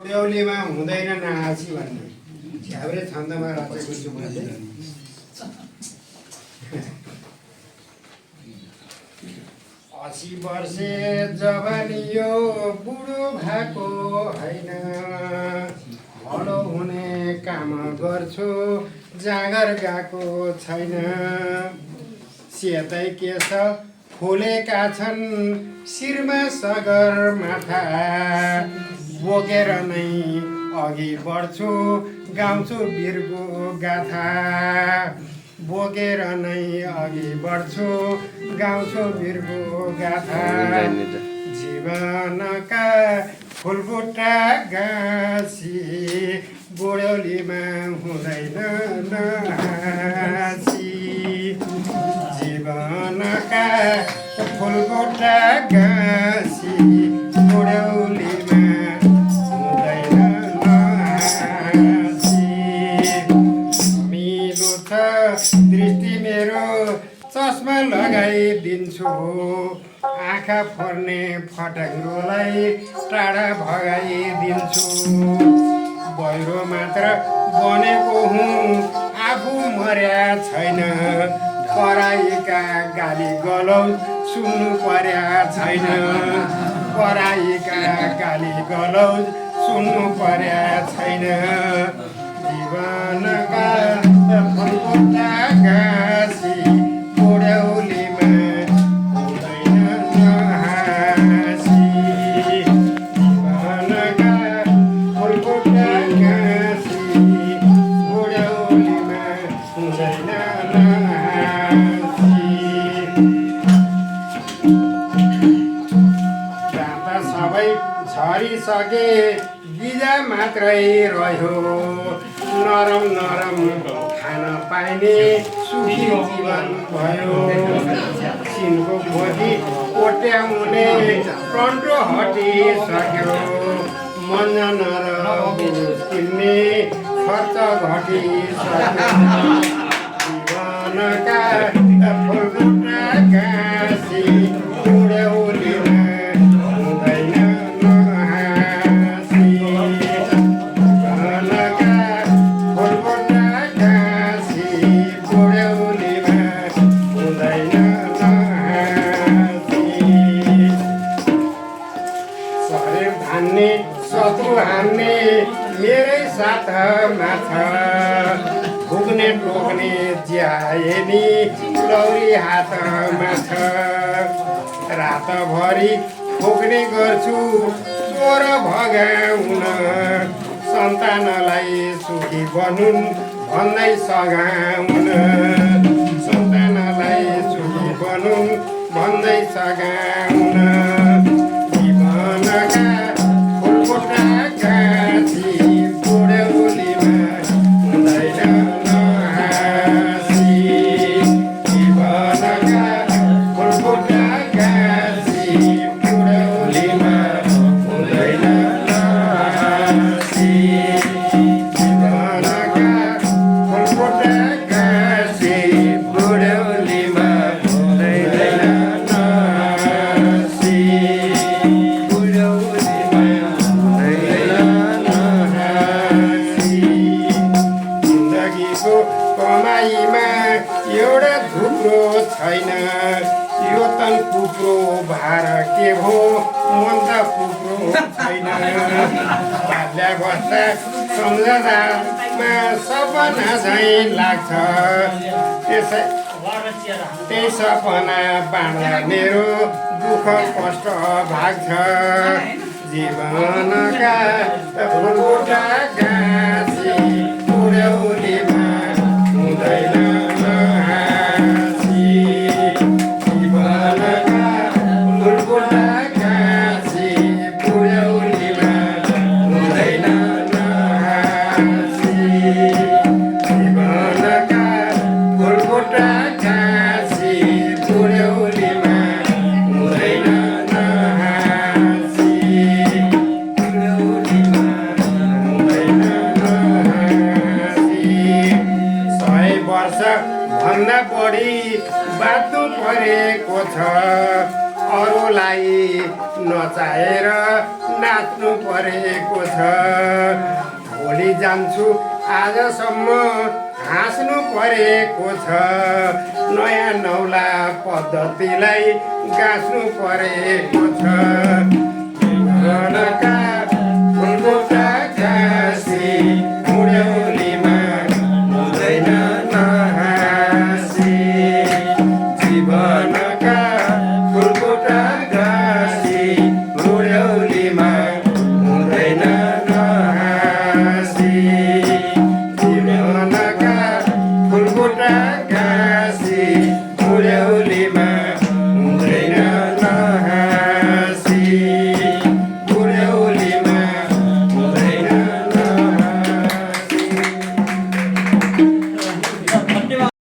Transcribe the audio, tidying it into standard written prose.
बेहुलीमा हुँदैन नहाँसी भन्ने झ्याब्रे छन्दमा रचेको छु मैले। 80 वर्षे जवानी यो बुढो भएको होइन, हलो हुने काम गर्छु जाँगर गएको छैन। सेतै केश फुलेका छन् शिरमा सगरमाथा, बोकेर नै अघि बढ्छु गाउँछु वीरको गाथा। बोकेर नै अघि बढ्छु गाउँछु वीरको गाथा। जीवनका फुलबुट्टा गाँसी बुढौलीमा हुँदैन नहाँसी। जीवनका फुलबुट्टा गाँसी बुढौलीमा हुँदैन नहाँसी। मिलो छ दृष्टि मेरो चस्मा लगाइदिन्छु, आँखा फोर्ने फटाङ्ग्रोलाई टाढा भगाइदिन्छु। बहिरो मात्र बनेको हुँ आफू मर्या छैन, पराईका गाली गलौज सुन्नु पर्या छैन। पराईका गाली गलौज सुन्नु पर्या छैन। जीवनका फुलबुट्टा गाँसी बुढौलीमा हुँदैन नहाँसी। जीवनका फुलबुट्टा गाँसी बुढौलीमा हुँदैन नहाँसी। दाँत सबै झरिसके गिजा मात्रै रह्यो, नरम नरम खान पाइने सुखी जीवन भयो। सिनको खोजी कोट्याउने कन्ट्रो हटिसक्यो, मञ्जन र बुझ किन्ने खर्च घटिसक्यो। जीवनका फुलबुट्टा गाँसी बुढौलीमा हुँदैन नहाँसी। जीवनका फुलबुट्टा गाँसी बुढौलीमा हुँदैन नहाँसी। शरीर धान्ने शत्रु हान्ने मेरै साथमा छ, भुक्ने टोक्ने ज्याएनी लौरी हातमा छ। रातभरि ठोक्ने गर्छु चोर भगाउन, सन्तानलाई सुखी बनुन् भन्दै सघाउन। सन्तानलाई सुखी बनुन् भन्दै सघाउन। जीवनका फुलबुट्टा गाँसी बुढौलीमा हुँदैन नहाँसी। जीवनका फुलबुट्टा गाँसी बुढौलीमा हुँदैन नहाँसी। जीवनका फुलबुट्टा गाँसी बुढौलीमा हुँदैन नहाँसी। बुढौलीमा हुँदैन नहाँसी। जिन्दगीको कमाइमा एउटा थुप्रो छैन, यो तन कुप्रो भार के भो मन त कुप्रो छैन। बाल्यावस्था सम्झदामा सपना झैँ लाग्छ, त्यही सपना बाँड्दा मेरो दुःख कष्ट भाग्छ। जीवनका फुलबुट्टा गाँसी बुढौलीमा हुँदैन नहाँसी। जीवनका फुलबुट्टा गाँसी बुढौलीमा हुँदैन नहाँसी। जीवनका फुलबुट्टा गाँसी बुढौलीमा हुँदैन नहाँसी। बुढौलीमा हुँदैन नहाँसी। 100 वर्ष भन्दा बढी बाँच्नु परेको छ, अरूलाई नचाहेर नाच्नु परेको छ। भोलि जान्छु आजसम्म हाँस्नु परेको छ नयाँ नौला पद्धतिलाई गाँच्नु परेको छ